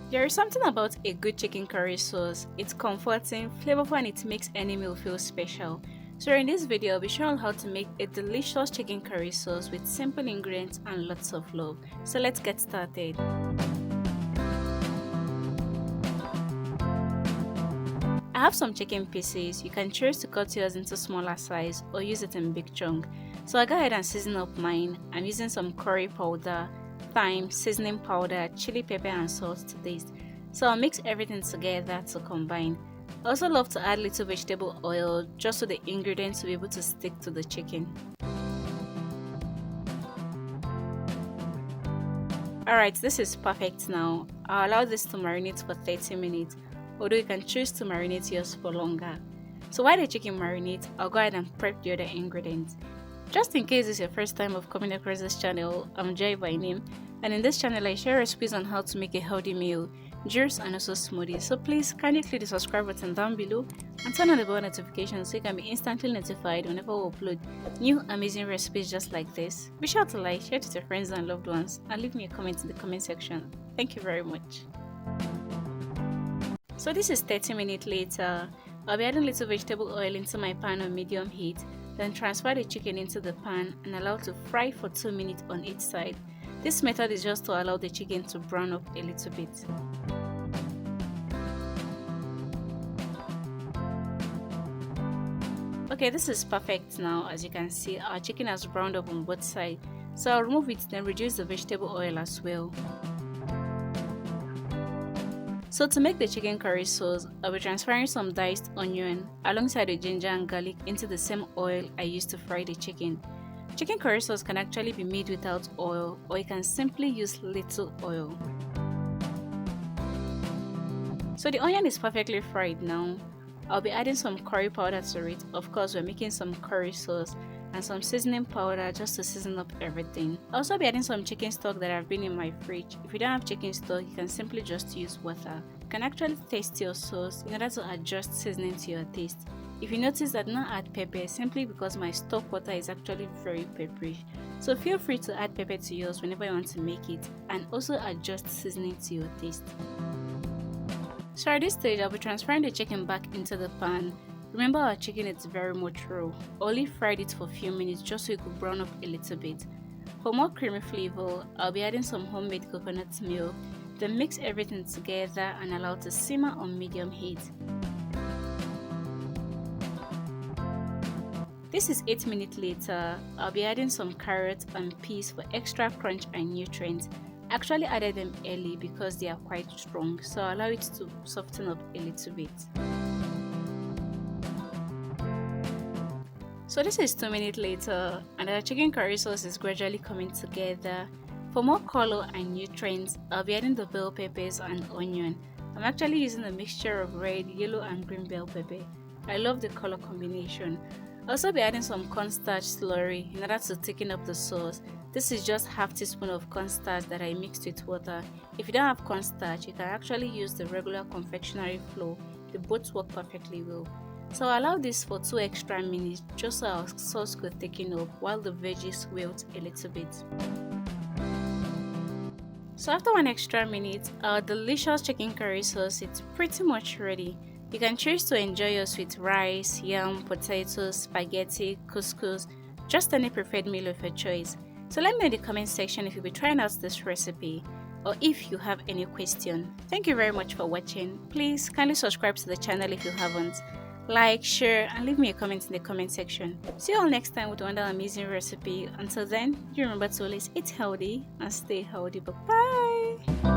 There is something about a good chicken curry sauce. It's comforting, flavorful, and it makes any meal feel special. So in this video, I'll be showing how to make a delicious chicken curry sauce with simple ingredients and lots of love. So let's get started. I have some chicken pieces. You can choose to cut yours into smaller size or use it in big chunk. So I go ahead and season up mine. I'm using some curry powder, thyme, seasoning powder, chili pepper and salt to taste. So I'll mix everything together to combine. I also love to add little vegetable oil just so the ingredients will be able to stick to the chicken. Alright, this is perfect now. I'll allow this to marinate for 30 minutes, although you can choose to marinate yours for longer. So while the chicken marinates, I'll go ahead and prep the other ingredients. Just in case it's your first time of coming across this channel, I'm Joy by name, and in this channel I share recipes on how to make a healthy meal, juice and also smoothies. So please kindly click the subscribe button down below and turn on the bell notification so you can be instantly notified whenever we upload new amazing recipes just like this. Be sure to like, share it with your friends and loved ones, and leave me a comment in the comment section. Thank you very much. So this is 30 minutes later. I'll be adding little vegetable oil into my pan on medium heat, then transfer the chicken into the pan and allow it to fry for 2 minutes on each side. This method is just to allow the chicken to brown up a little bit. Okay, this is perfect now. As you can see, our chicken has browned up on both sides. So I'll remove it, then reduce the vegetable oil as well. So to make the chicken curry sauce, I'll be transferring some diced onion alongside the ginger and garlic into the same oil I used to fry the chicken. Chicken curry sauce can actually be made without oil, or you can simply use little oil. So the onion is perfectly fried now. I'll be adding some curry powder to it. Of course, we're making some curry sauce, and some seasoning powder just to season up everything. I'll also be adding some chicken stock that have been in my fridge. If you don't have chicken stock, you can simply just use water. You can actually taste your sauce in order to adjust seasoning to your taste. If you notice that I not add pepper simply because my stock water is actually very peppery. So feel free to add pepper to yours whenever you want to make it, and also adjust seasoning to your taste. So at this stage, I'll be transferring the chicken back into the pan. Remember, our chicken is very much raw. Only fried it for a few minutes just so it could brown up a little bit. For more creamy flavor, I'll be adding some homemade coconut milk, then mix everything together and allow it to simmer on medium heat. This is 8 minutes later. I'll be adding some carrots and peas for extra crunch and nutrients. I actually added them early because they are quite strong, so I'll allow it to soften up a little bit. So this is 2 minutes later, and our chicken curry sauce is gradually coming together. For more color and nutrients, I'll be adding the bell peppers and onion. I'm actually using a mixture of red, yellow and green bell pepper. I love the color combination. I'll also be adding some cornstarch slurry in order to thicken up the sauce. This is just half teaspoon of cornstarch that I mixed with water. If you don't have cornstarch, you can actually use the regular confectionery flour. They both work perfectly well. So allow this for 2 extra minutes just so our sauce could thicken up while the veggies wilt a little bit. So after 1 extra minute, our delicious chicken curry sauce is pretty much ready. You can choose to enjoy yours with rice, yam, potatoes, spaghetti, couscous, just any preferred meal of your choice. So let me know in the comment section if you'll be trying out this recipe, or if you have any question. Thank you very much for watching. Please kindly subscribe to the channel if you haven't. Like, share, and leave me a comment in the comment section. See you all next time with another amazing recipe. Until then, you remember to always eat healthy and stay healthy. Bye bye.